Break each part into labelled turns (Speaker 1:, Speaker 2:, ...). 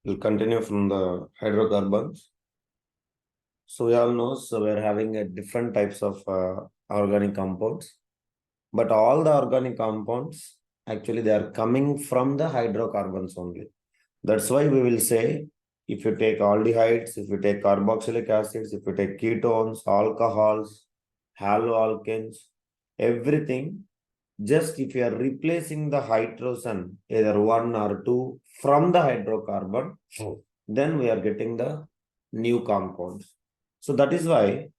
Speaker 1: We'll continue from the hydrocarbons. So we all know, so we're having a different types of organic compounds, but all the organic compounds, actually they are coming from the hydrocarbons only. That's why we will say, if you take aldehydes, if you take carboxylic acids, if you take ketones, alcohols, haloalkanes, everything, just if you are replacing the hydrogen, either one or two from the hydrocarbon, then we are getting the new compounds. So that is why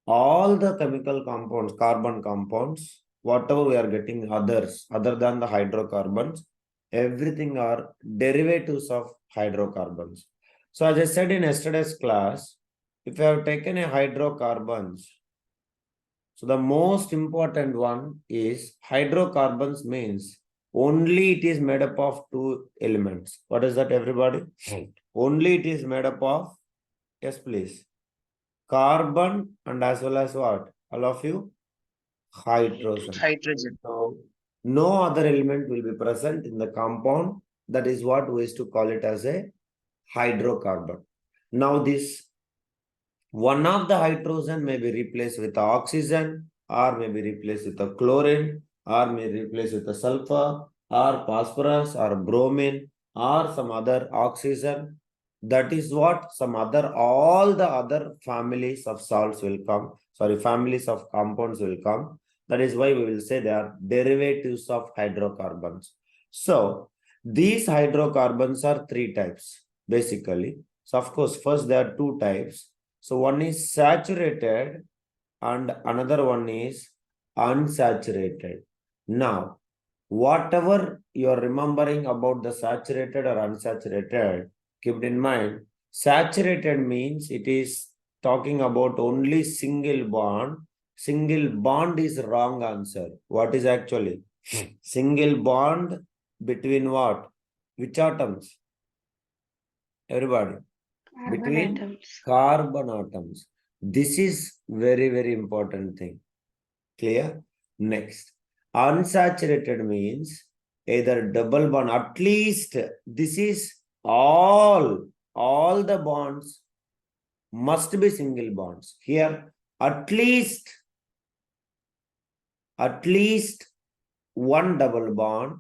Speaker 1: all the chemical compounds, carbon compounds, whatever we are getting others, other than the hydrocarbons, everything are derivatives of hydrocarbons. So as I said in yesterday's class, if you have taken a hydrocarbons, so the most important one is hydrocarbons means only it is made up of two elements. What is that, everybody? Only it is made up of, yes please, carbon and as well as what? All of you? Hydrogen.
Speaker 2: Hydrogen.
Speaker 1: So no other element will be present in the compound. That is what we used to call it as a hydrocarbon. Now this one of the hydrogen may be replaced with oxygen, or may be replaced with a chlorine, or may be replaced with a sulfur, or phosphorus, or bromine, or some other oxygen. That is what some other, all the other families of salts will come. Sorry, families of compounds will come. That is why we will say they are derivatives of hydrocarbons. So these hydrocarbons are three types, basically. So of course, first there are two types. So one is saturated and another one is unsaturated. Now, whatever you're remembering about the saturated or unsaturated, keep in mind, saturated means it is talking about only single bond. Single bond is wrong answer. What is actually? Single bond between what? Which atoms? Everybody. Between
Speaker 2: Atoms.
Speaker 1: carbon atoms. This is very, very important thing. Clear? Next. Unsaturated means either double bond, at least this is all the bonds must be single bonds. Here, at least one double bond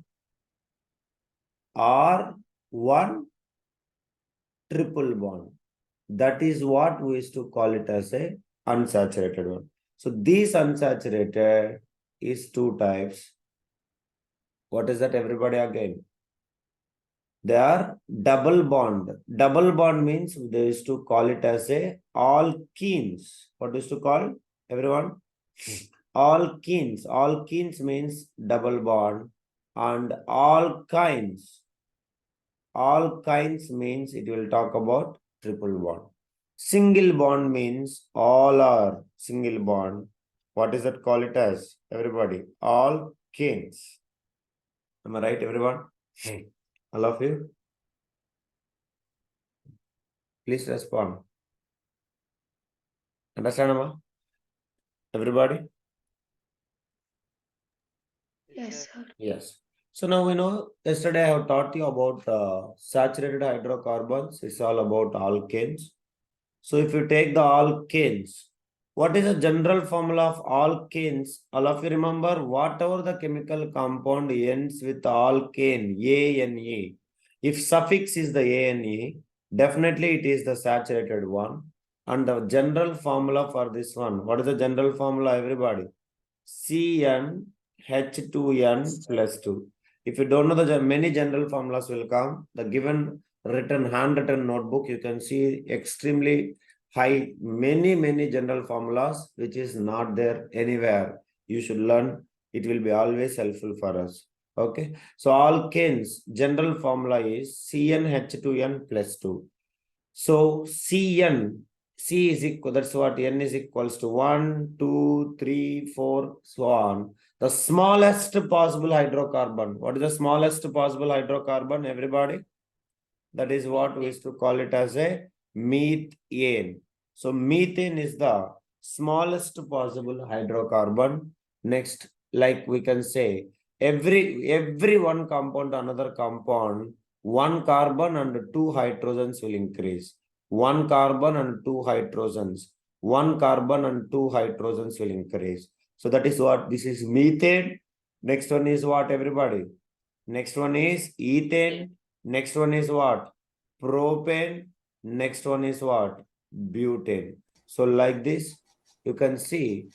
Speaker 1: or one triple bond. That is what we used to call it as a unsaturated one. So this unsaturated is two types. What is that, everybody, again? They are double bond. Double bond means they used to call it as a alkenes. What is to call, everyone? Alkenes. Alkenes means double bond, and alkynes. Alkynes means it will talk about triple bond. Single bond means all are single bond. What is that, call it as, everybody? Alkenes. Am I right, everyone? All of you? Please respond. Understand, Amma? Everybody?
Speaker 2: Yes, sir.
Speaker 1: Yes. So now we know, yesterday I have taught you about saturated hydrocarbons. It's all about alkanes. So if you take the alkanes, what is the general formula of alkanes? All of you remember, whatever the chemical compound ends with alkane, A-N-E. If suffix is the A-N-E, definitely it is the saturated one. And the general formula for this one, what is the general formula, everybody? CnH2n plus 2. If you don't know, the many general formulas will come. The given written handwritten notebook, you can see extremely high, many general formulas, which is not there anywhere. You should learn. It will be always helpful for us. Okay. So alkanes, general formula is CnH2n plus 2. So Cn, C is equal, that's what N is equals to 1, 2, 3, 4, so on. The smallest possible hydrocarbon. What is the smallest possible hydrocarbon, everybody? That is what we used to call it as a methane. So methane is the smallest possible hydrocarbon. Next, like we can say, every one compound, another compound, one carbon and two hydrogens will increase. One carbon and two hydrogens. One carbon and two hydrogens will increase. So that is what this is methane. Next one is what, everybody? Next one is ethane. Next one is what? Propane. Next one is what? Butane. So like this, you can see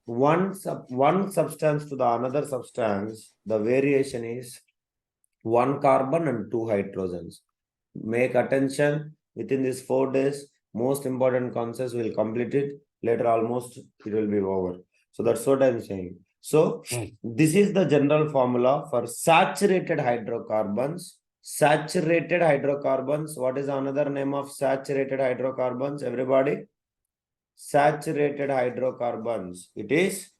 Speaker 1: one substance to the another substance, the variation is one carbon and two hydrogens. Make attention, within these 4 days, most important concepts will complete it. Later almost it will be over. So that's what I'm saying. So this is the general formula for saturated hydrocarbons. Saturated hydrocarbons. What is another name of saturated hydrocarbons, everybody? Saturated hydrocarbons. It is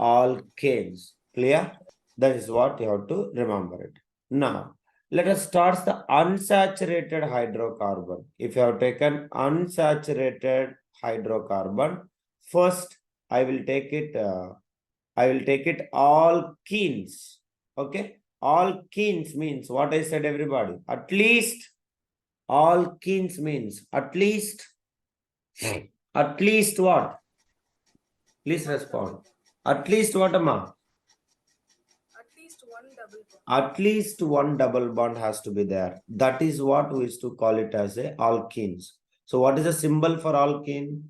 Speaker 1: alkanes. Clear? That is what you have to remember it. Now, let us start the unsaturated hydrocarbon. If you have taken unsaturated hydrocarbon, first I will take it alkenes. Okay, alkenes means what I said, everybody. At least alkenes means at least what? Please respond. At least what, Amma? At least one double bond has to be there. That is what we used to call it as a alkenes. So what is the symbol for alkene?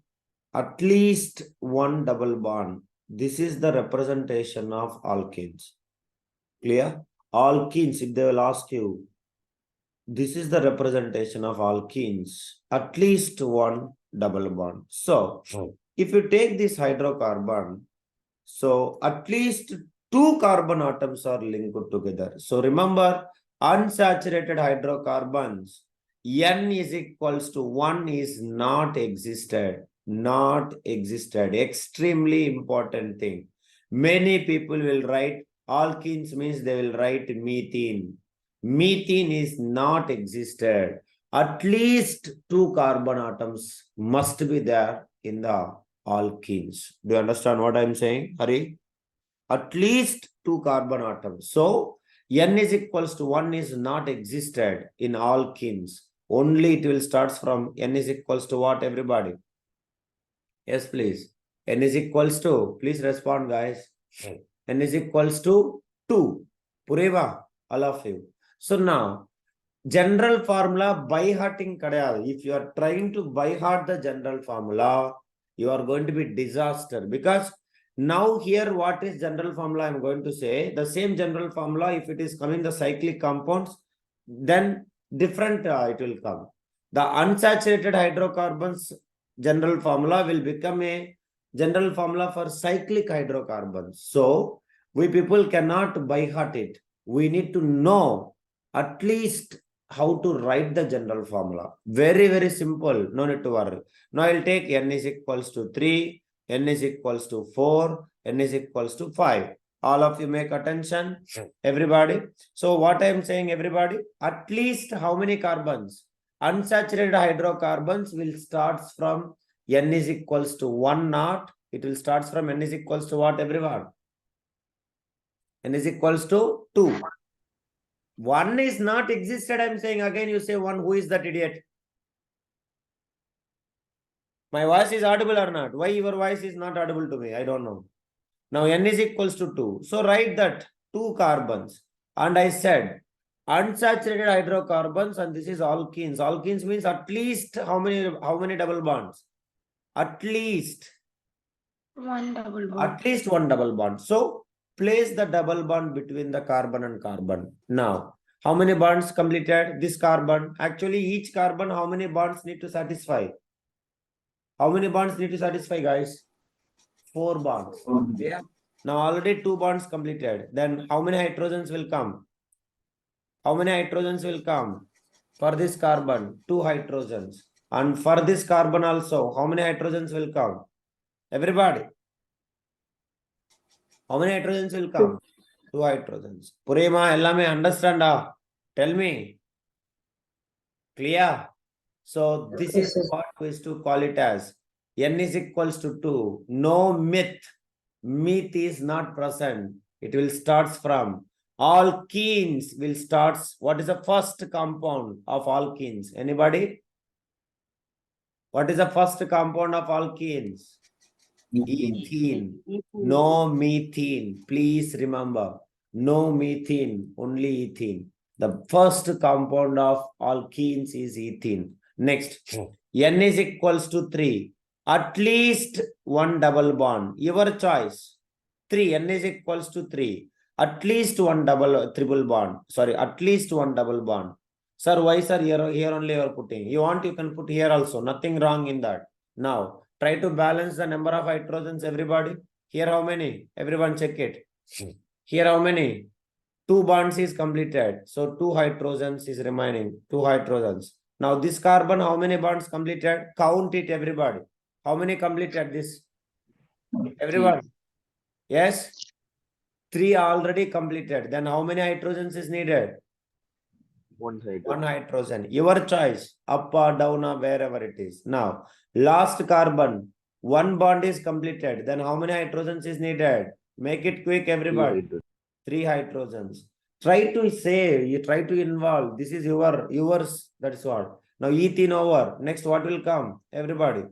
Speaker 1: At least one double bond. This is the representation of alkenes. Clear? Alkenes, if they will ask you, this is the representation of alkenes. At least one double bond. So if you take this hydrocarbon, so at least two carbon atoms are linked together. So remember, unsaturated hydrocarbons, N is equals to 1 is not existed. Not existed. Extremely important thing. Many people will write alkenes means they will write methane. Methane is not existed. At least two carbon atoms must be there in the alkenes. Do you understand what I'm saying, Hari? At least two carbon atoms. So N is equals to 1 is not existed in alkenes. Only it will start from N is equals to what, everybody? Yes, please. N is equals to, please respond, guys. N is equals to 2. Pureva, all of you. So now, general formula by hearting kadayadu. If you are trying to by heart the general formula, you are going to be disaster, because now here what is general formula I am going to say. The same general formula, if it is coming the cyclic compounds, then different it will come. The unsaturated hydrocarbons general formula will become a general formula for cyclic hydrocarbons. So we people cannot by heart it. We need to know at least how to write the general formula. Very, very simple. No need to worry. Now I'll take N is equals to 3, N is equals to 4, N is equals to 5. All of you make attention, everybody. So what I am saying, everybody, at least how many carbons? Unsaturated hydrocarbons will start from N is equals to 1 naught. It will start from N is equals to what, everyone? N is equals to 2. 1 is not existed, I'm saying again, you say 1, who is that idiot? My voice is audible or not? Why your voice is not audible to me? I don't know. Now N is equals to 2. So write that 2 carbons. And I said unsaturated hydrocarbons, and this is alkenes. Alkenes means at least how many double bonds? At least
Speaker 2: One double bond.
Speaker 1: at least one double bond. So place the double bond between the carbon and carbon. Now, how many bonds completed? This carbon. Actually, each carbon, how many bonds need to satisfy? How many bonds need to satisfy, guys? 4 bonds. Yeah. Now already 2 bonds completed. Then how many hydrogens will come? How many hydrogens will come? For this carbon, 2 hydrogens. And for this carbon also, how many hydrogens will come? Everybody. How many hydrogens will come? 2 hydrogens. Purema, ellame understand? Tell me. Clear? So this is what we used to call it as N is equals to 2. No myth. Myth is not present. It will start from Alkenes will start. What is the first compound of alkenes? Anybody? What is the first compound of alkenes? Ethene. No methane. Please remember. No methane. Only ethene. The first compound of alkenes is ethene. Next. N is equals to 3. At least one double bond. Your choice. 3. N is equals to 3. At least one triple bond. Sorry, at least one double bond. Sir, why sir? Here only you are putting. You want, you can put here also. Nothing wrong in that. Now, try to balance the number of hydrogens, everybody. Here how many? Everyone check it. Here how many? 2 bonds is completed. So 2 hydrogens is remaining. 2 hydrogens. Now this carbon, how many bonds completed? Count it, everybody. How many completed this? Everyone. Yes? 3 already completed. Then how many hydrogens is needed?
Speaker 3: 1 hydrogen.
Speaker 1: 1 hydrogen. Your choice. Up or down or wherever it is. Now, last carbon. 1 bond is completed. Then how many hydrogens is needed? Make it quick, everybody. 3 hydrogens. Try to say, you try to involve. This is yours. That's what. Now, ethene over. Next, what will come? Everybody.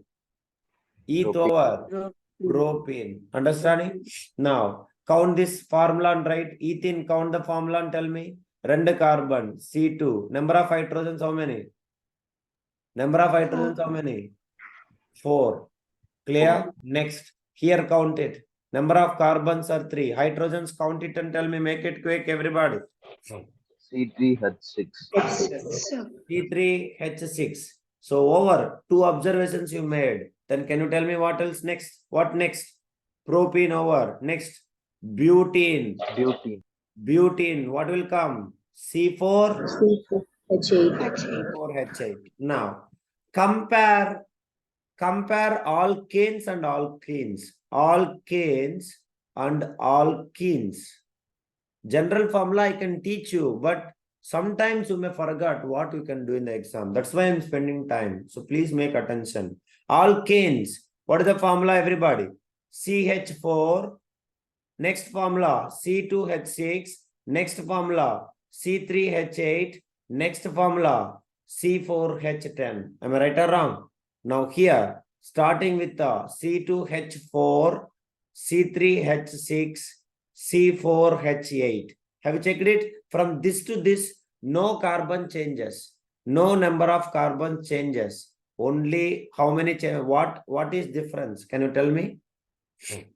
Speaker 1: Eth over. Propane. Understanding? Now, count this formula and write. Ethene, count the formula and tell me. Rand carbon. C2. Number of hydrogens, how many? Number of hydrogens, how many? 4. Clear? Next. Here count it. Number of carbons are 3. Hydrogens, count it and tell me. Make it quick, everybody.
Speaker 3: C3H6.
Speaker 1: C3H6. So over 2 observations you made. Then can you tell me what else next? What next? Propene over. Next. Butene. Butene. What will come? C4. C4H8. Now compare alkanes and alkenes. Alkanes and alkenes. General formula I can teach you, but sometimes you may forget what you can do in the exam. That's why I'm spending time. So please make attention. Alkanes. What is the formula, everybody? CH-4. Next formula, C2H6. Next formula, C3H8. Next formula, C4H10. Am I right or wrong? Now here, starting with the C2H4, C3H6, C4H8. Have you checked it? From this to this, no carbon changes. No number of carbon changes. Only how many changes? What is difference? Can you tell me?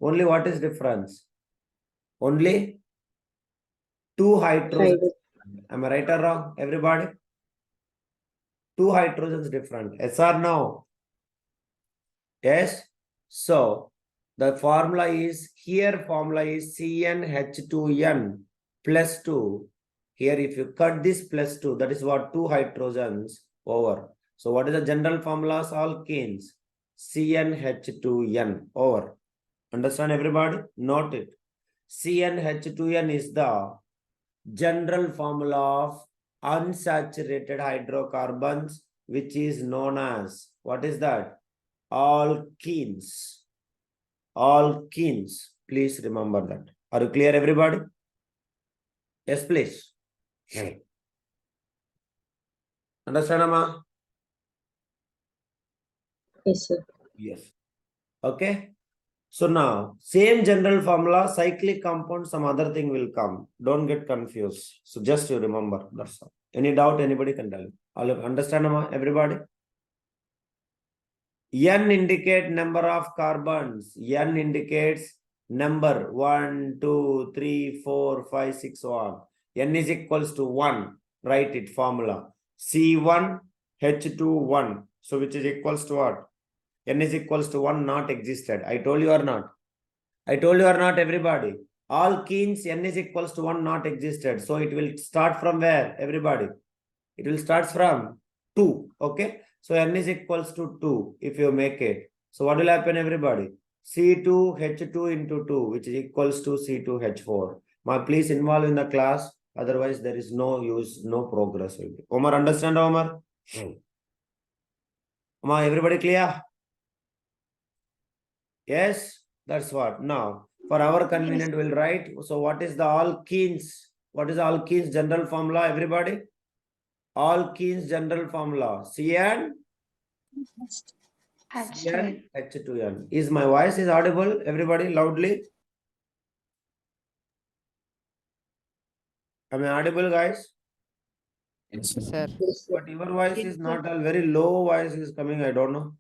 Speaker 1: Only what is difference? Only 2 hydrogens. Am I right or wrong, everybody? 2 hydrogens different. Yes or no? Yes. So the formula is here. Formula is CnH2n plus 2. Here, if you cut this plus 2, that is what 2 hydrogens over. So what is the general formula? Alkenes. CnH2n over. Understand, everybody? Note it. CnH2n is the general formula of unsaturated hydrocarbons, which is known as, what is that? Alkenes. Alkenes. Please remember that. Are you clear, everybody? Yes, please. Understand, Amma?
Speaker 2: Yes, sir.
Speaker 1: Yes. Okay. So now, same general formula, cyclic compound, some other thing will come. Don't get confused. So just you remember. That's all. Any doubt, anybody can tell. All understand, everybody? N indicate number of carbons. N indicates number 1, 2, 3, 4, 5, 6, 1. N is equals to 1. Write it, formula. C1, H2, 1. So which is equals to what? N is equals to 1 not existed. I told you or not? I told you or not, everybody? Alkenes, N is equals to 1 not existed. So it will start from where, everybody? It will start from 2. Okay. So N is equals to 2 if you make it. So what will happen, everybody? C2H2 into 2, which is equals to C2H4. Please involve in the class. Otherwise, there is no use, no progress will be. Omar, understand, Omar? Omar, everybody clear? Yes, that's what. Now, for our convenience, we'll write. So what is the alkenes? What is alkenes general formula, everybody? Alkenes general formula. CN
Speaker 2: H2N.
Speaker 1: H2N. Is my voice is audible? Everybody loudly. Am I audible, guys?
Speaker 4: Yes, sir.
Speaker 1: But your voice
Speaker 2: Yes,
Speaker 1: is
Speaker 2: sir.
Speaker 1: not a very low voice is coming. I don't know.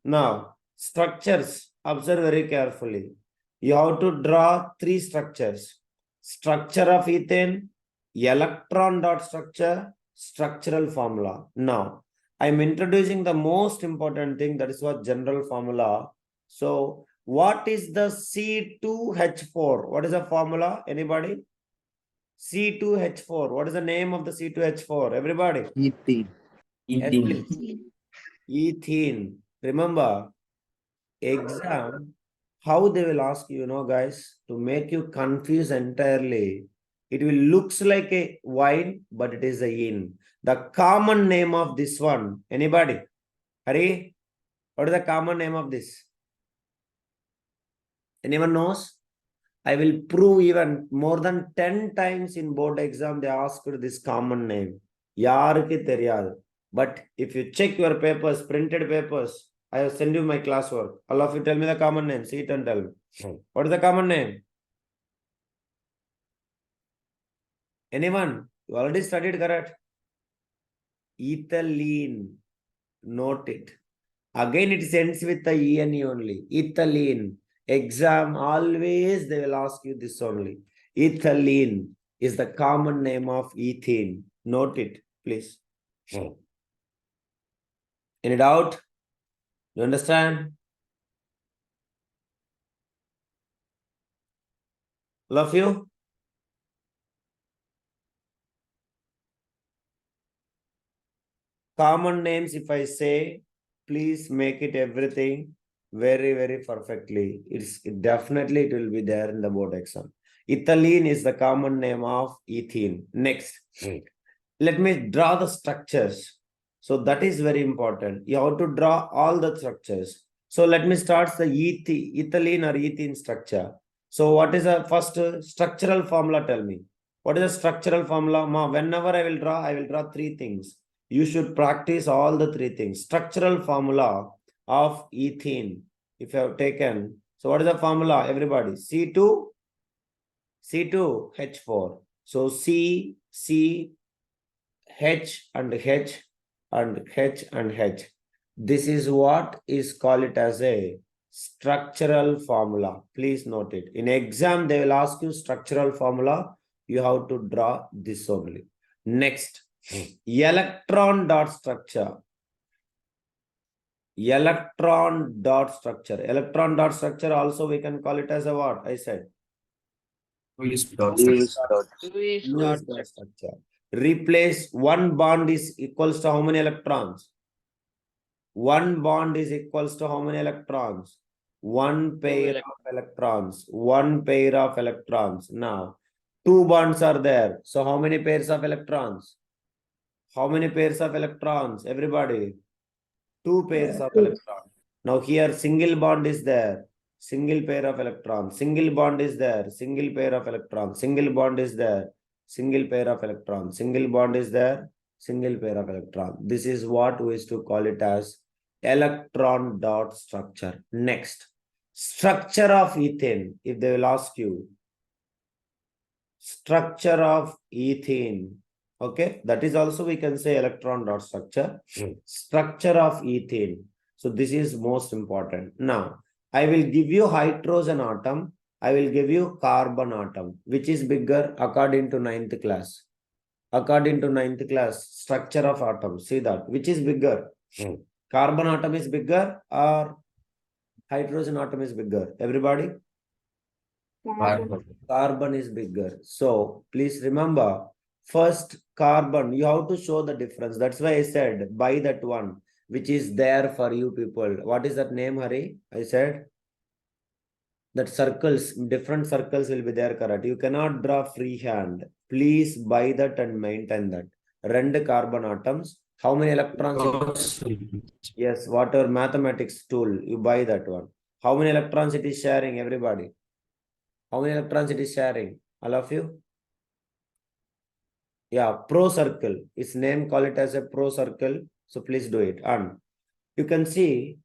Speaker 1: Now, structures. Observe very carefully. You have to draw three structures. Structure of ethane, electron dot structure, structural formula. Now, I'm introducing the most important thing, that is what general formula. So, what is the C2H4? What is the formula? Anybody? C2H4. What is the name of the C2H4? Everybody?
Speaker 3: Ethene.
Speaker 1: Yes,
Speaker 4: Ethene.
Speaker 1: please. Ethene. Remember, exam, how they will ask you, guys, to make you confuse entirely. It will looks like a wine, but it is a yin. The common name of this one, anybody? Hari, what is the common name of this? Anyone knows? I will prove even more than 10 times in board exam, they asked this common name. Yarukku theriyadu. But if you check your papers, printed papers, I have sent you my classwork. All of you tell me the common name. See it and tell me. What is the common name? Anyone? You already studied, correct? Ethylene. Note it. Again, it ends with the ENE only. Ethylene. Exam, always they will ask you this only. Ethylene is the common name of ethene. Note it, please. Any doubt? You understand? All of you? Common names, if I say, please make it everything very, very perfectly. Definitely it will be there in the board exam. Ethylene is the common name of ethene. Next. Let me draw the structures. So that is very important. You have to draw all the structures. So let me start the ethylene or ethene structure. So what is the first structural formula? Tell me. What is the structural formula? Whenever I will draw three things. You should practice all the three things. Structural formula of ethene. If you have taken. So what is the formula? Everybody. C2H4. So C, H and H and H and H. This is what is called it as a structural formula. Please note it. In exam, they will ask you structural formula. You have to draw this only. Next, electron dot structure. Electron dot structure. Electron dot structure also we can call it as a what? I said.
Speaker 4: Lewis dot.
Speaker 3: Lewis dot.
Speaker 1: Lewis dot structure. Replace one bond is equals to how many electrons? One bond is equals to how many electrons? One pair of electrons. One pair of electrons. Now, two bonds are there. So how many pairs of electrons? How many pairs of electrons? Everybody. Two pairs of electrons. Now here single bond is there. Single pair of electrons. Single bond is there. Single pair of electrons. Single bond is there. Single pair of electrons. Single bond is there. Single pair of electrons. This is what we used to call it as electron dot structure. Next, structure of ethane. If they will ask you, structure of ethane. Okay, that is also we can say electron dot structure. Structure of ethane. So this is most important. Now, I will give you hydrogen atom. I will give you carbon atom. Which is bigger according to 9th class? According to 9th class, structure of atom. See that. Which is bigger? Carbon atom is bigger or hydrogen atom is bigger? Everybody? Carbon is bigger. So please remember, first carbon, you have to show the difference. That's why I said buy that one, which is there for you people. What is that name, Hari? I said that circles, different circles will be there, correct? You cannot draw freehand. Please buy that and maintain that. Rend carbon atoms. How many electrons? Yes, whatever mathematics tool, you buy that one. How many electrons it is sharing, everybody? How many electrons it is sharing? All of you? Yeah, pro circle. Its name call it as a pro circle. So please do it. And you can see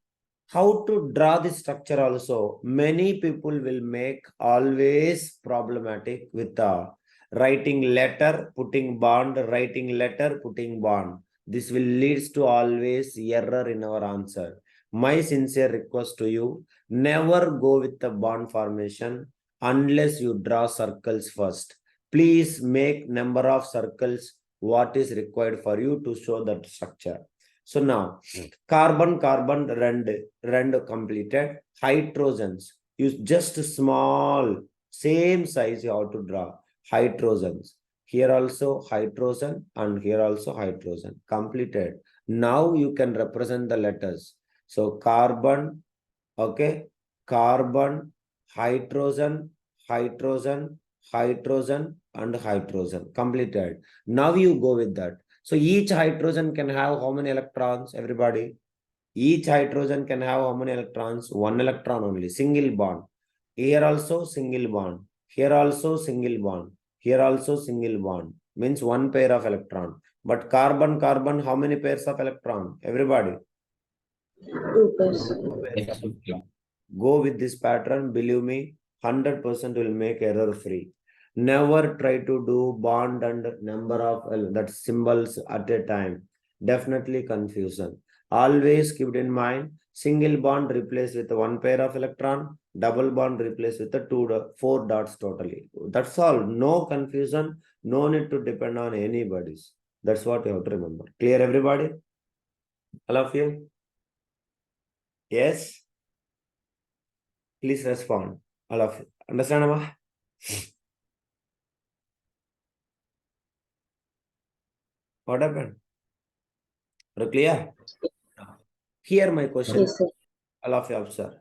Speaker 1: how to draw the structure also. Many people will make always problematic with writing letter, putting bond, writing letter, putting bond. This will leads to always error in our answer. My sincere request to you, never go with the bond formation unless you draw circles first. Please make number of circles what is required for you to show that structure. So now, carbon, carbon, rend completed. Hydrogens, use just small, same size you have to draw. Hydrogens. Here also hydrogen and here also hydrogen. Completed. Now you can represent the letters. So carbon, okay, carbon, hydrogen, hydrogen, hydrogen, and hydrogen. Completed. Now you go with that. So each hydrogen can have how many electrons, everybody? Each hydrogen can have how many electrons? One electron only, single bond. Here also single bond. Here also single bond. Here also single bond. Means one pair of electron. But carbon, carbon, how many pairs of electron? Everybody.
Speaker 2: 2 pairs.
Speaker 4: Yes, okay.
Speaker 1: Go with this pattern. Believe me, 100% will make error free. Never try to do bond and number of that symbols at a time. Definitely confusion. Always keep it in mind. Single bond replaced with one pair of electron. Double bond replaced with the 4 dots totally. That's all. No confusion. No need to depend on anybody's. That's what you have to remember. Clear, everybody? All of you? Yes? Please respond. All of you. Understand, Amma? What happened? Are you clear? Here my question.
Speaker 2: Yes, sir.
Speaker 1: All of you observe.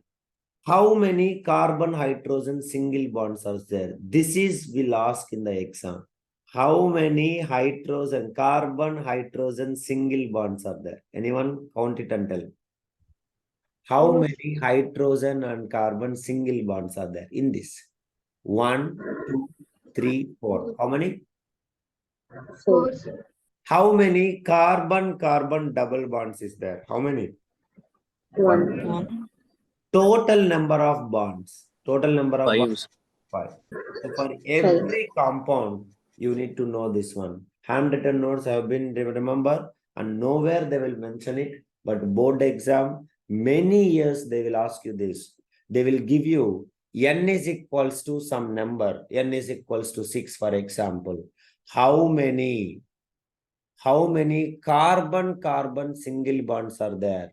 Speaker 1: How many carbon hydrogen single bonds are there? This is will ask in the exam. How many carbon hydrogen single bonds are there? Anyone count it and tell. How many hydrogen and carbon single bonds are there in this? 1, 2, 3, 4. How many?
Speaker 2: 4.
Speaker 1: How many carbon double bonds is there? How many?
Speaker 2: 1.
Speaker 1: Total number of bonds. Total number of
Speaker 3: 5.
Speaker 1: bonds. 5. So for every compound, you need to know this one. Handwritten notes have been remember, and nowhere they will mention it. But board exam, many years they will ask you this. They will give you n is equals to some number. N is equals to 6, for example. How many carbon single bonds are there?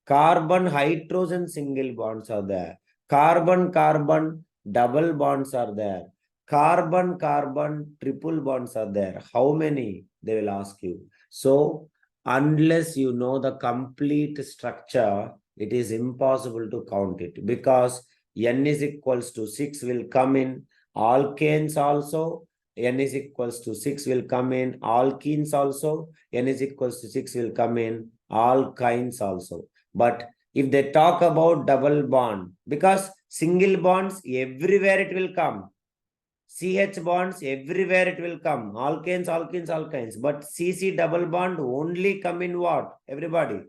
Speaker 1: Carbon hydrogen single bonds are there. Carbon double bonds are there. Carbon triple bonds are there. How many? They will ask you. So unless you know the complete structure, it is impossible to count it, because n is equals to 6 will come in alkanes also. N is equals to 6 will come in alkenes also. N is equals to 6 will come in alkynes also. But if they talk about double bond, because single bonds everywhere it will come. CH bonds everywhere it will come. Alkanes, alkenes, alkynes. But CC double bond only come in what? Everybody.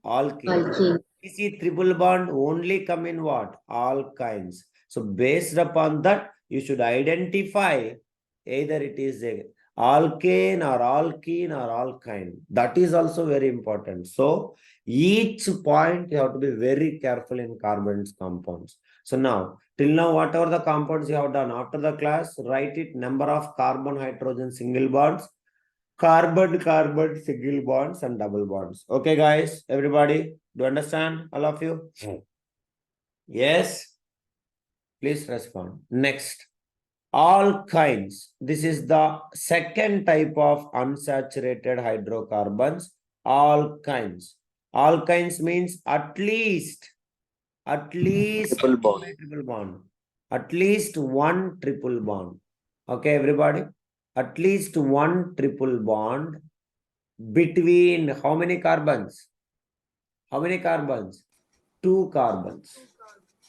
Speaker 1: Alkenes.
Speaker 2: Alkene.
Speaker 1: CC triple bond only come in what? Alkynes. So based upon that, you should identify either it is a alkane or alkene or alkyne. That is also very important. So each point you have to be very careful in carbon compounds. So now, till now, whatever the compounds you have done after the class, write it number of carbon hydrogen single bonds, carbon single bonds, and double bonds. Okay, guys, everybody, do you understand? All of you? Yes? Please respond. Next. Alkynes. This is the second type of unsaturated hydrocarbons. Alkynes. Alkynes means at least
Speaker 3: Triple bond.
Speaker 1: triple bond. At least one triple bond. Okay, everybody? At least one triple bond between how many carbons? How many carbons? 2 carbons.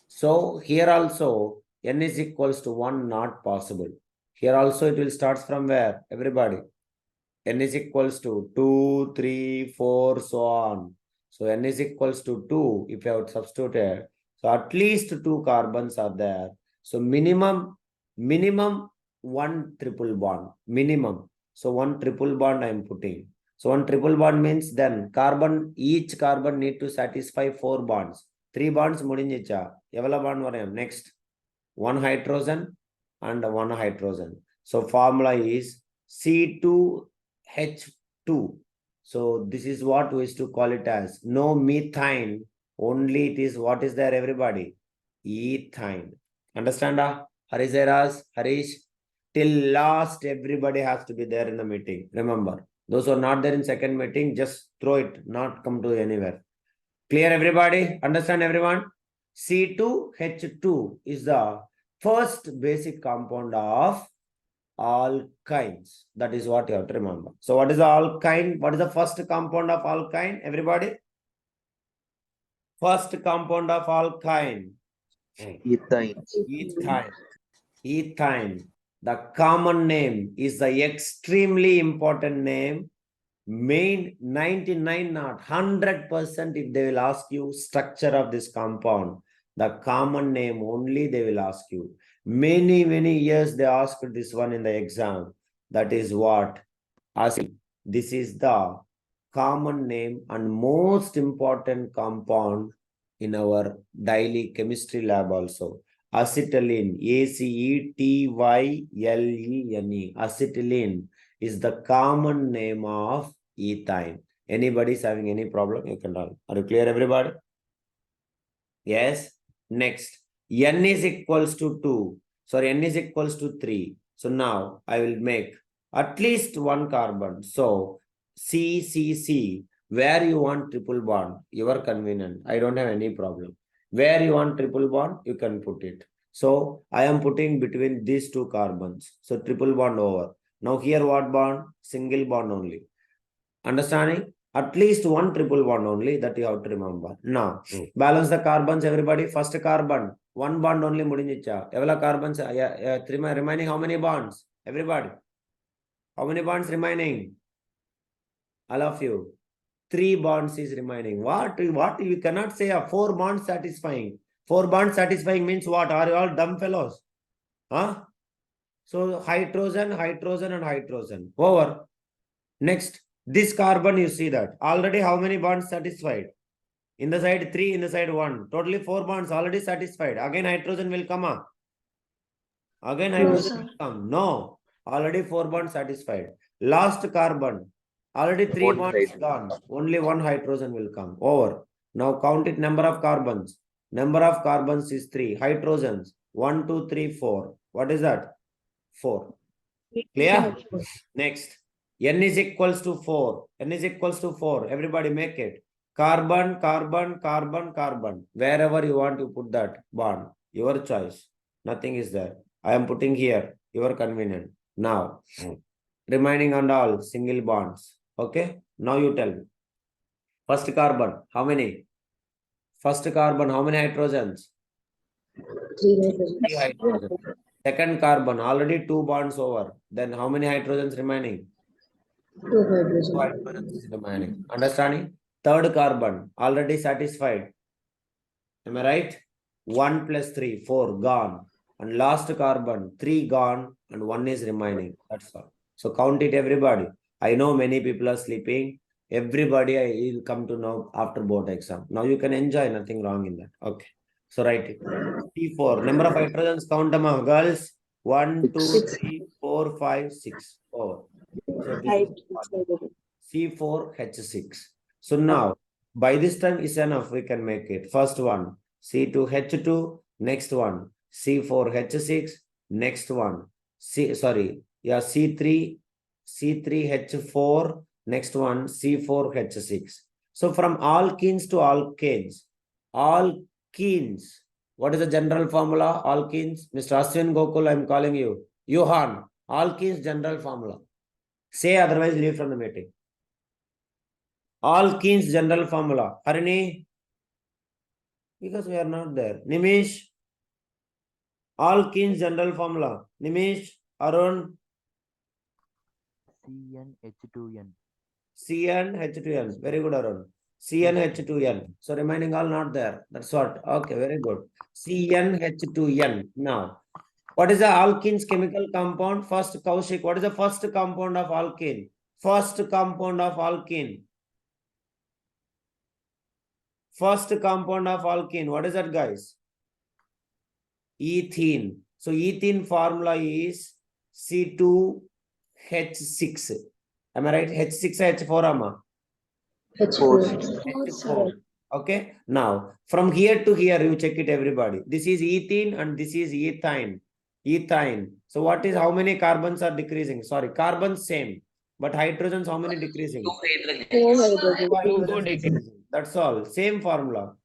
Speaker 1: So here also n is equals to 1 not possible. Here also it will start from where? Everybody. N is equals to 2, 3, 4, so on. So N is equals to 2 if you have substituted. So at least 2 carbons are there. So minimum one triple bond. Minimum. So one triple bond I am putting. So one triple bond means then each carbon need to satisfy 4 bonds. 3 bonds mudinjicha. Evala bond varayam. Next. One hydrogen and one hydrogen. So formula is C2H2. So this is what we used to call it as. No methane. Only it is what is there, everybody? Ethane. Understand? Harish? Till last, everybody has to be there in the meeting. Remember, those who are not there in second meeting, just throw it, not come to anywhere. Clear, everybody? Understand, everyone? C2H2 is the first basic compound of alkynes. That is what you have to remember. So what is the alkyne? What is the first compound of alkyne? Everybody? First compound of alkyne.
Speaker 3: Ethane.
Speaker 1: Ethane. The common name is the extremely important name. Main 99 not 100% if they will ask you structure of this compound, the common name only they will ask you. Many years they asked this one in the exam. That is what? This is the common name and most important compound in our daily chemistry lab also. Acetylene, Acetylene. Acetylene is the common name of ethane. Anybody is having any problem, you can tell. Are you clear, everybody? Yes. Next, N is equals to 2. Sorry, N is equals to 3. So now I will make at least one carbon. So C. Where you want triple bond, your convenient. I don't have any problem. Where you want triple bond, you can put it. So I am putting between these 2 carbons. So triple bond over. Now here what bond? Single bond only. Understanding? At least one triple bond only, that you have to remember. Now, balance the carbons, everybody. First carbon, one bond only mudinjicha. Evala carbons, remaining how many bonds? Everybody. How many bonds remaining? All of you. 3 bonds is remaining. What? You cannot say 4 bonds satisfying. 4 bonds satisfying means what? Are you all dumb fellows? Huh? So hydrogen and hydrogen. Over. Next, this carbon, you see that. Already how many bonds satisfied? In the side 3, in the side 1. Totally 4 bonds already satisfied. Again hydrogen will come up. Again hydrogen will come. No. Already 4 bonds satisfied. Last carbon. Already 3
Speaker 3: One
Speaker 1: bonds
Speaker 3: hydrogen.
Speaker 1: gone. Only 1 hydrogen will come. Over. Now count it number of carbons. Number of carbons is 3. Hydrogens. 1, 2, 3, 4. What is that? 4. Clear? Next. N is equals to 4. N is equals to 4. Everybody make it. Carbon. Wherever you want to put that bond. Your choice. Nothing is there. I am putting here. Your convenient. Now, remaining on all single bonds. Okay. Now you tell me. First carbon. How many? First carbon. How many hydrogens?
Speaker 2: 3 hydrogens.
Speaker 1: 3 hydrogens. Second carbon. Already 2 bonds over. Then how many hydrogens remaining?
Speaker 2: 2
Speaker 1: 2
Speaker 2: hydrogens.
Speaker 1: hydrogens is remaining. Understanding? Third carbon. Already satisfied. Am I right? 1 plus 3. 4 gone. And last carbon. 3 gone. And 1 is remaining. That's all. So count it, everybody. I know many people are sleeping. Everybody will come to know after board exam. Now you can enjoy. Nothing wrong in that. Okay. So write it. C4. Number of hydrogens, count them out, girls. 1, 2, 3, 4, 5, 6. Oh. So this is C4H6. So now, by this time is enough, we can make it. First one, C2H2. Next one, C4H6. Next one, C3H4. Next one, C4H6. So from alkenes to alkanes, alkenes. What is the general formula? Alkenes. Mr. Aswin Gokul, I am calling you. Johan, alkenes general formula. Say otherwise leave from the meeting. Alkenes general formula. Harini? Because we are not there. Nimish? Alkenes general formula. Nimish? Arun?
Speaker 3: CnH2n.
Speaker 1: CnH2n. Very good, Arun. CnH2n. So remaining all not there. That's what. Okay, very good. CnH2n. Now, what is the alkenes chemical compound? First, Kaushik, what is the first compound of alkene? First compound of alkene. First compound of alkene. What is that, guys? Ethene. So ethene formula is C2H6. Am I right? H6 H4, Amma?
Speaker 2: H4.
Speaker 1: H4. Okay. Now, from here to here, you check it, everybody. This is ethene and this is ethine. Ethine. So what is, how many carbons are decreasing? Sorry, carbons same. But hydrogens, how many decreasing?
Speaker 2: 4 hydrogen.
Speaker 1: Two hydrogens decreasing. That's all. Same formula.